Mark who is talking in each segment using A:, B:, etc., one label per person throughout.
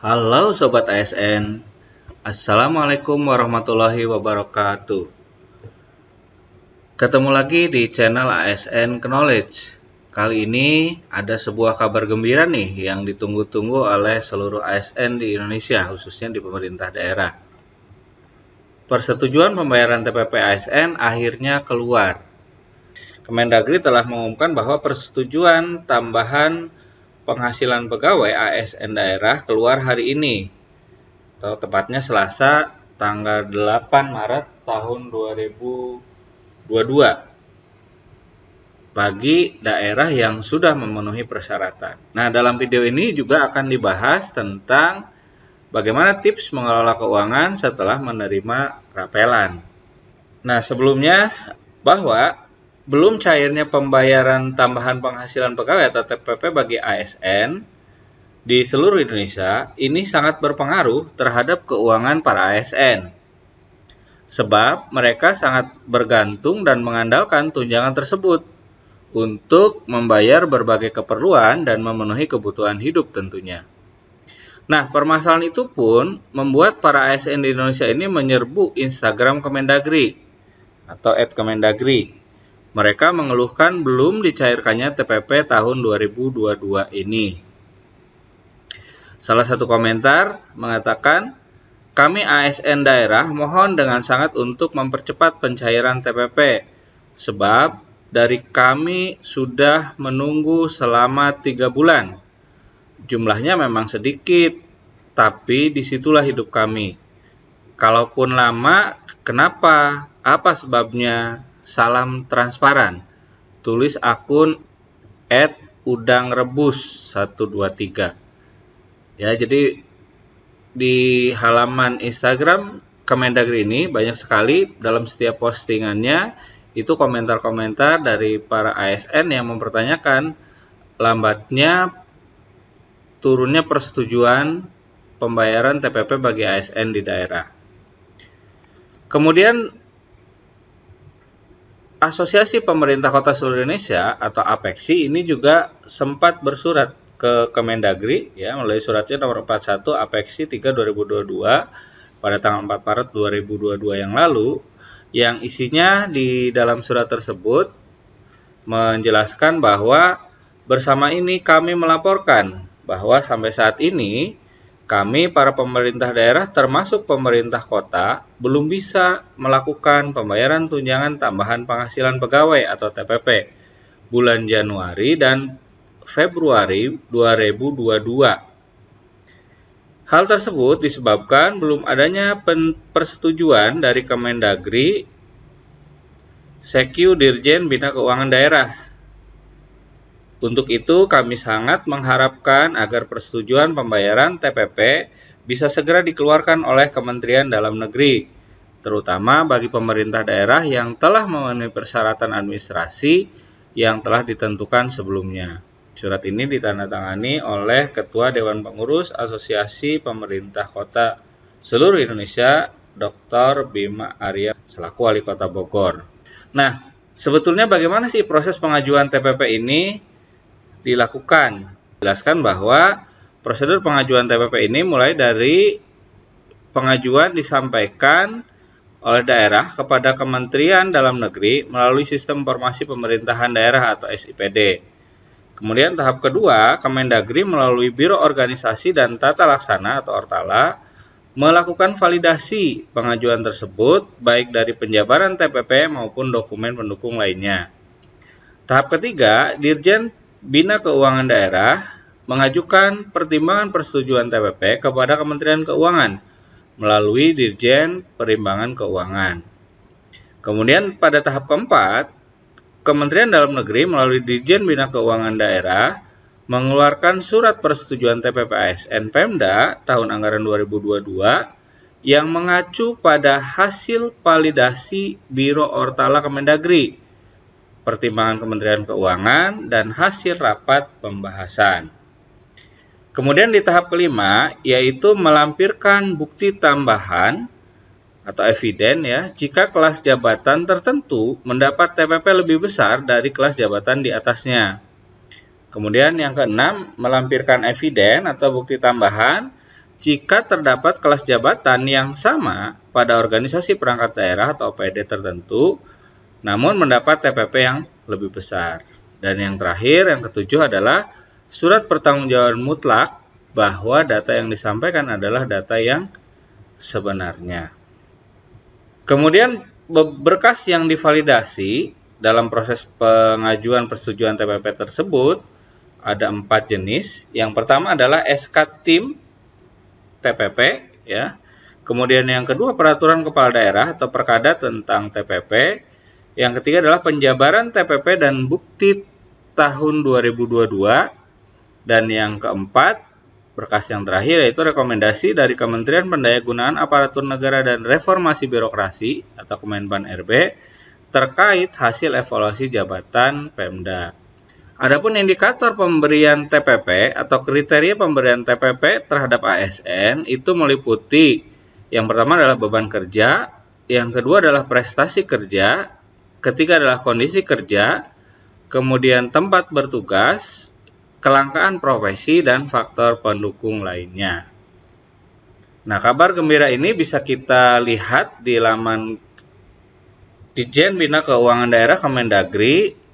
A: Halo Sobat ASN, Assalamualaikum warahmatullahi wabarakatuh. Ketemu lagi di channel ASN Knowledge. Kali ini ada sebuah kabar gembira nih yang ditunggu-tunggu oleh seluruh ASN di Indonesia, khususnya di pemerintah daerah. Persetujuan pembayaran TPP ASN akhirnya keluar. Kemendagri telah mengumumkan bahwa persetujuan tambahan penghasilan pegawai ASN daerah keluar hari ini, atau tepatnya Selasa tanggal 8 Maret tahun 2022 bagi daerah yang sudah memenuhi persyaratan. Nah, dalam video ini juga akan dibahas tentang bagaimana tips mengelola keuangan setelah menerima rapelan. Nah, sebelumnya bahwa belum cairnya pembayaran tambahan penghasilan pegawai atau TPP bagi ASN di seluruh Indonesia ini sangat berpengaruh terhadap keuangan para ASN. Sebab mereka sangat bergantung dan mengandalkan tunjangan tersebut untuk membayar berbagai keperluan dan memenuhi kebutuhan hidup tentunya. Nah, permasalahan itu pun membuat para ASN di Indonesia ini menyerbu Instagram Kemendagri atau @Kemendagri. Mereka mengeluhkan belum dicairkannya TPP tahun 2022 ini. Salah satu komentar mengatakan, kami ASN daerah mohon dengan sangat untuk mempercepat pencairan TPP, sebab dari kami sudah menunggu selama 3 bulan. Jumlahnya memang sedikit, tapi disitulah hidup kami. Kalaupun lama, kenapa? Apa sebabnya? Salam transparan. Tulis akun @udangrebus123. Ya, jadi di halaman Instagram Kemendagri ini banyak sekali dalam setiap postingannya itu komentar-komentar dari para ASN yang mempertanyakan lambatnya turunnya persetujuan pembayaran TPP bagi ASN di daerah. Kemudian Asosiasi Pemerintah Kota Seluruh Indonesia atau APEKSI ini juga sempat bersurat ke Kemendagri ya melalui suratnya nomor 41 APEKSI 3 2022 pada tanggal 4 Maret 2022 yang lalu, yang isinya di dalam surat tersebut menjelaskan bahwa bersama ini kami melaporkan bahwa sampai saat ini kami para pemerintah daerah termasuk pemerintah kota belum bisa melakukan pembayaran tunjangan tambahan penghasilan pegawai atau TPP bulan Januari dan Februari 2022. Hal tersebut disebabkan belum adanya persetujuan dari Kemendagri Sekyu Dirjen Bina Keuangan Daerah. Untuk itu, kami sangat mengharapkan agar persetujuan pembayaran TPP bisa segera dikeluarkan oleh Kementerian Dalam Negeri, terutama bagi pemerintah daerah yang telah memenuhi persyaratan administrasi yang telah ditentukan sebelumnya. Surat ini ditandatangani oleh Ketua Dewan Pengurus Asosiasi Pemerintah Kota Seluruh Indonesia, Dr. Bima Arya, selaku Wali Kota Bogor. Nah, sebetulnya bagaimana sih proses pengajuan TPP ini dilakukan? Jelaskan bahwa prosedur pengajuan TPP ini mulai dari pengajuan disampaikan oleh daerah kepada Kementerian Dalam Negeri melalui Sistem Informasi Pemerintahan Daerah atau SIPD. Kemudian tahap kedua, Kemendagri melalui Biro Organisasi dan Tata Laksana atau Ortala melakukan validasi pengajuan tersebut baik dari penjabaran TPP maupun dokumen pendukung lainnya. Tahap ketiga, Dirjen Bina Keuangan Daerah mengajukan pertimbangan persetujuan TPP kepada Kementerian Keuangan melalui Dirjen Perimbangan Keuangan. Kemudian pada tahap keempat, Kementerian Dalam Negeri melalui Dirjen Bina Keuangan Daerah mengeluarkan surat persetujuan TPP ASN Pemda tahun anggaran 2022 yang mengacu pada hasil validasi Biro Ortala Kemendagri, pertimbangan Kementerian Keuangan, dan hasil rapat pembahasan. Kemudian di tahap kelima, yaitu melampirkan bukti tambahan atau eviden ya, jika kelas jabatan tertentu mendapat TPP lebih besar dari kelas jabatan di atasnya. Kemudian yang keenam, melampirkan eviden atau bukti tambahan jika terdapat kelas jabatan yang sama pada organisasi perangkat daerah atau OPD tertentu, namun mendapat TPP yang lebih besar. Dan yang terakhir, yang ketujuh adalah surat pertanggungjawaban mutlak bahwa data yang disampaikan adalah data yang sebenarnya. Kemudian berkas yang divalidasi dalam proses pengajuan persetujuan TPP tersebut ada 4 jenis. Yang pertama adalah SK tim TPP, ya. Kemudian yang kedua peraturan kepala daerah atau perkada tentang TPP. Yang ketiga adalah penjabaran TPP dan bukti tahun 2022. Dan yang keempat, berkas yang terakhir yaitu rekomendasi dari Kementerian Pendayagunaan Aparatur Negara dan Reformasi Birokrasi atau Kemenpan RB terkait hasil evaluasi jabatan Pemda. Adapun indikator pemberian TPP atau kriteria pemberian TPP terhadap ASN itu meliputi yang pertama adalah beban kerja, yang kedua adalah prestasi kerja, ketiga adalah kondisi kerja, kemudian tempat bertugas, kelangkaan profesi, dan faktor pendukung lainnya. Nah, kabar gembira ini bisa kita lihat di laman Ditjen Bina Keuangan Daerah Kemendagri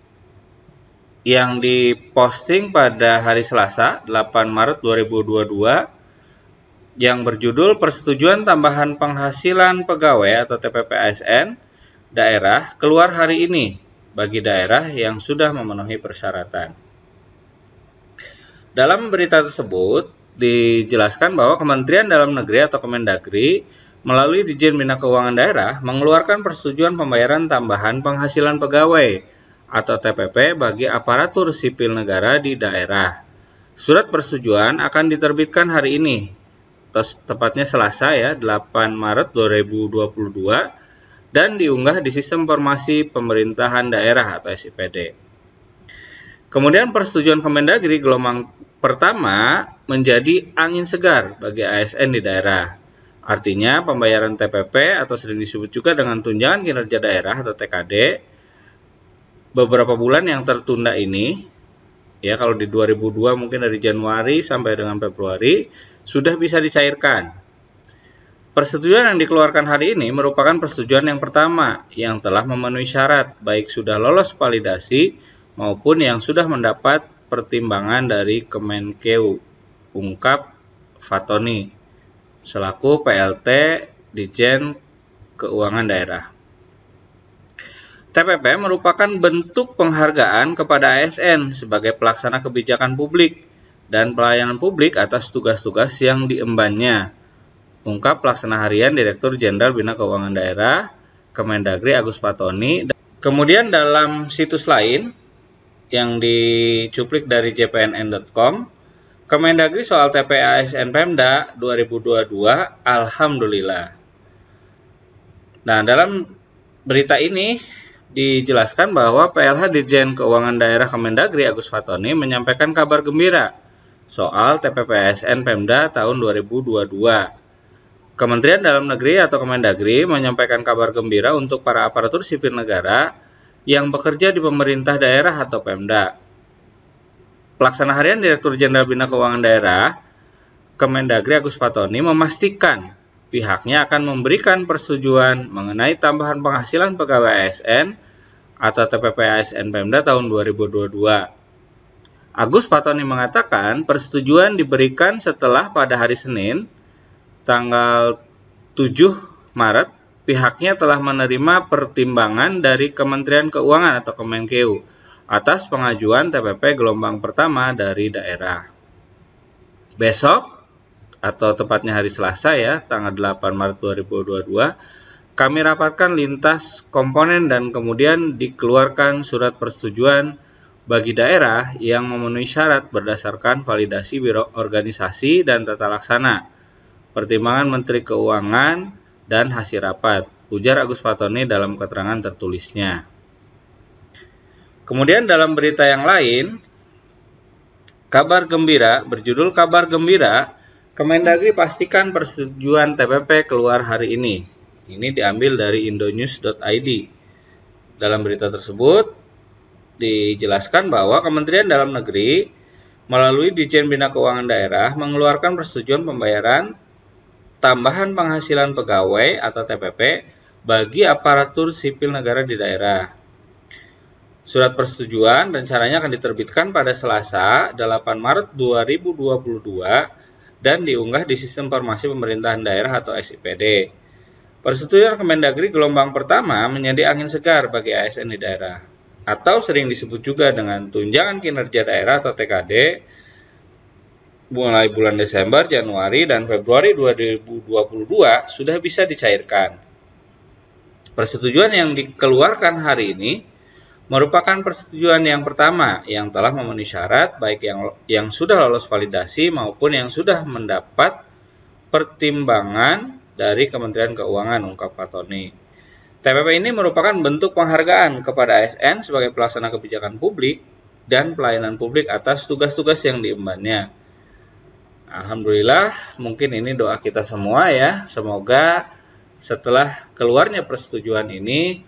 A: yang diposting pada hari Selasa 8 Maret 2022 yang berjudul Persetujuan Tambahan Penghasilan Pegawai atau TPP ASN daerah keluar hari ini bagi daerah yang sudah memenuhi persyaratan. Dalam berita tersebut dijelaskan bahwa Kementerian Dalam Negeri atau Kemendagri melalui Ditjen Bina Keuangan Daerah mengeluarkan persetujuan pembayaran tambahan penghasilan pegawai atau TPP bagi aparatur sipil negara di daerah. Surat persetujuan akan diterbitkan hari ini, tepatnya Selasa ya, 8 Maret 2022 dan diunggah di Sistem Informasi Pemerintahan Daerah atau SIPD. Kemudian persetujuan Kemendagri gelombang pertama menjadi angin segar bagi ASN di daerah. Artinya pembayaran TPP atau sering disebut juga dengan tunjangan kinerja daerah atau TKD beberapa bulan yang tertunda ini, ya kalau di 2002 mungkin dari Januari sampai dengan Februari, sudah bisa dicairkan. Persetujuan yang dikeluarkan hari ini merupakan persetujuan yang pertama yang telah memenuhi syarat, baik sudah lolos validasi maupun yang sudah mendapat pertimbangan dari Kemenkeu, ungkap Fatoni, selaku PLT Ditjen Keuangan Daerah. TPP merupakan bentuk penghargaan kepada ASN sebagai pelaksana kebijakan publik dan pelayanan publik atas tugas-tugas yang diembannya, ungkap Pelaksana Harian Direktur Jenderal Bina Keuangan Daerah Kemendagri Agus Fatoni. Kemudian dalam situs lain yang dicuplik dari jpnn.com, Kemendagri soal TPP ASN Pemda 2022, alhamdulillah. Nah, dalam berita ini dijelaskan bahwa PLH Ditjen Keuangan Daerah Kemendagri Agus Fatoni menyampaikan kabar gembira soal TPP ASN Pemda tahun 2022. Kementerian Dalam Negeri atau Kemendagri menyampaikan kabar gembira untuk para aparatur sipil negara yang bekerja di pemerintah daerah atau Pemda. Pelaksana Harian Direktur Jenderal Bina Keuangan Daerah Kemendagri Agus Fatoni memastikan pihaknya akan memberikan persetujuan mengenai tambahan penghasilan pegawai ASN atau TPP ASN Pemda tahun 2022. Agus Fatoni mengatakan persetujuan diberikan setelah pada hari Senin, tanggal 7 Maret, pihaknya telah menerima pertimbangan dari Kementerian Keuangan atau Kemenkeu atas pengajuan TPP gelombang pertama dari daerah. Besok, atau tepatnya hari Selasa ya, tanggal 8 Maret 2022, kami rapatkan lintas komponen dan kemudian dikeluarkan surat persetujuan bagi daerah yang memenuhi syarat berdasarkan validasi biro organisasi dan tata laksana, pertimbangan Menteri Keuangan, dan hasil rapat, ujar Agus Fatoni dalam keterangan tertulisnya. Kemudian dalam berita yang lain, kabar gembira, berjudul Kabar Gembira, Kemendagri pastikan persetujuan TPP keluar hari ini. Ini diambil dari indonews.id. Dalam berita tersebut dijelaskan bahwa Kementerian Dalam Negeri melalui Ditjen Bina Keuangan Daerah mengeluarkan persetujuan pembayaran tambahan penghasilan pegawai atau TPP bagi aparatur sipil negara di daerah. Surat persetujuan rencananya akan diterbitkan pada Selasa 8 Maret 2022 dan diunggah di Sistem Informasi Pemerintahan Daerah atau SIPD. Persetujuan Kemendagri gelombang pertama menjadi angin segar bagi ASN di daerah, atau sering disebut juga dengan Tunjangan Kinerja Daerah atau TKD, mulai bulan Desember, Januari, dan Februari 2022 sudah bisa dicairkan. Persetujuan yang dikeluarkan hari ini merupakan persetujuan yang pertama yang telah memenuhi syarat, baik yang sudah lolos validasi maupun yang sudah mendapat pertimbangan dari Kementerian Keuangan, ungkap Pak Tony. TPP ini merupakan bentuk penghargaan kepada ASN sebagai pelaksana kebijakan publik dan pelayanan publik atas tugas-tugas yang diembannya. Alhamdulillah, mungkin ini doa kita semua ya. Semoga setelah keluarnya persetujuan ini,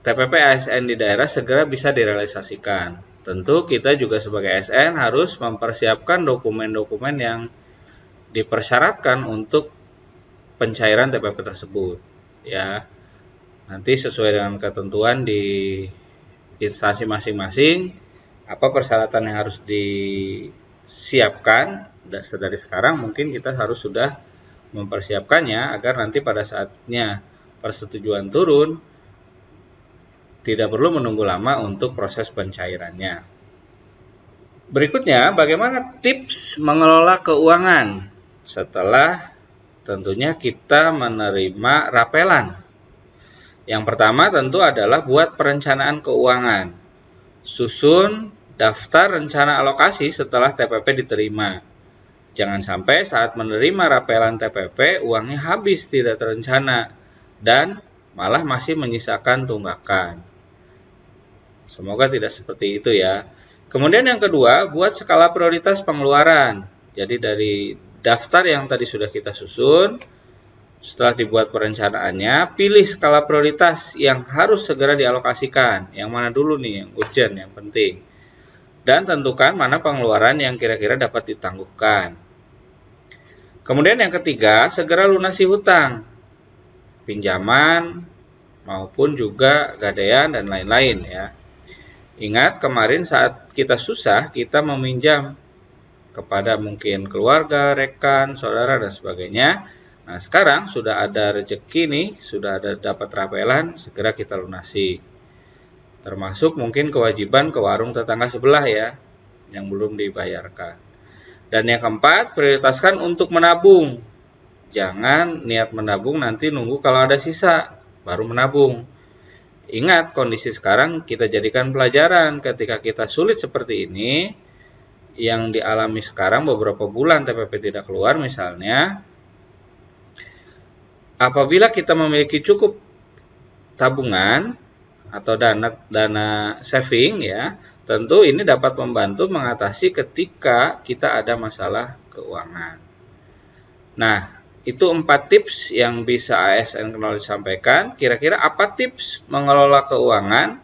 A: TPP ASN di daerah segera bisa direalisasikan. Tentu kita juga sebagai ASN harus mempersiapkan dokumen-dokumen yang dipersyaratkan untuk pencairan TPP tersebut. Ya, nanti sesuai dengan ketentuan di instansi masing-masing, apa persyaratan yang harus disiapkan. Dan dari sekarang mungkin kita harus sudah mempersiapkannya agar nanti pada saatnya persetujuan turun, tidak perlu menunggu lama untuk proses pencairannya. Berikutnya, bagaimana tips mengelola keuangan setelah tentunya kita menerima rapelan. Yang pertama tentu adalah buat perencanaan keuangan. Susun daftar rencana alokasi setelah TPP diterima. Jangan sampai saat menerima rapelan TPP, uangnya habis tidak terencana dan malah masih menyisakan tunggakan. Semoga tidak seperti itu ya. Kemudian yang kedua, buat skala prioritas pengeluaran. Jadi dari daftar yang tadi sudah kita susun, setelah dibuat perencanaannya, pilih skala prioritas yang harus segera dialokasikan. Yang mana dulu nih, yang urgent, yang penting. Dan tentukan mana pengeluaran yang kira-kira dapat ditangguhkan. Kemudian yang ketiga, segera lunasi hutang, pinjaman, maupun juga gadaian dan lain-lain ya. Ingat kemarin saat kita susah, kita meminjam kepada mungkin keluarga, rekan, saudara, dan sebagainya. Nah sekarang sudah ada rezeki nih, sudah ada dapat rapelan, segera kita lunasi. Termasuk mungkin kewajiban ke warung tetangga sebelah ya, yang belum dibayarkan. Dan yang keempat, prioritaskan untuk menabung. Jangan niat menabung nanti nunggu kalau ada sisa, baru menabung. Ingat, kondisi sekarang kita jadikan pelajaran ketika kita sulit seperti ini, yang dialami sekarang beberapa bulan TPP tidak keluar misalnya, apabila kita memiliki cukup tabungan atau dana saving ya, tentu ini dapat membantu mengatasi ketika kita ada masalah keuangan. Nah, itu 4 tips yang bisa ASN Knowledge sampaikan. Kira-kira apa tips mengelola keuangan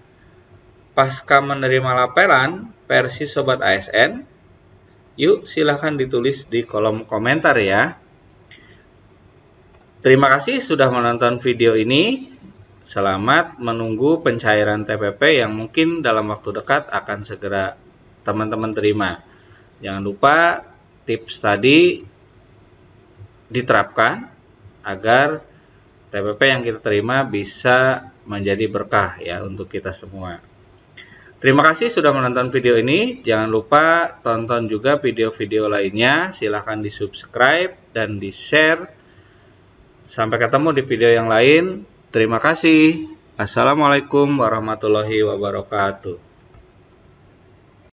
A: pasca menerima laporan versi Sobat ASN? Yuk silahkan ditulis di kolom komentar ya. Terima kasih sudah menonton video ini. Selamat menunggu pencairan TPP yang mungkin dalam waktu dekat akan segera teman-teman terima. Jangan lupa tips tadi diterapkan agar TPP yang kita terima bisa menjadi berkah ya untuk kita semua. Terima kasih sudah menonton video ini. Jangan lupa tonton juga video-video lainnya. Silahkan di subscribe dan di share. Sampai ketemu di video yang lain. Terima kasih. Assalamualaikum warahmatullahi wabarakatuh.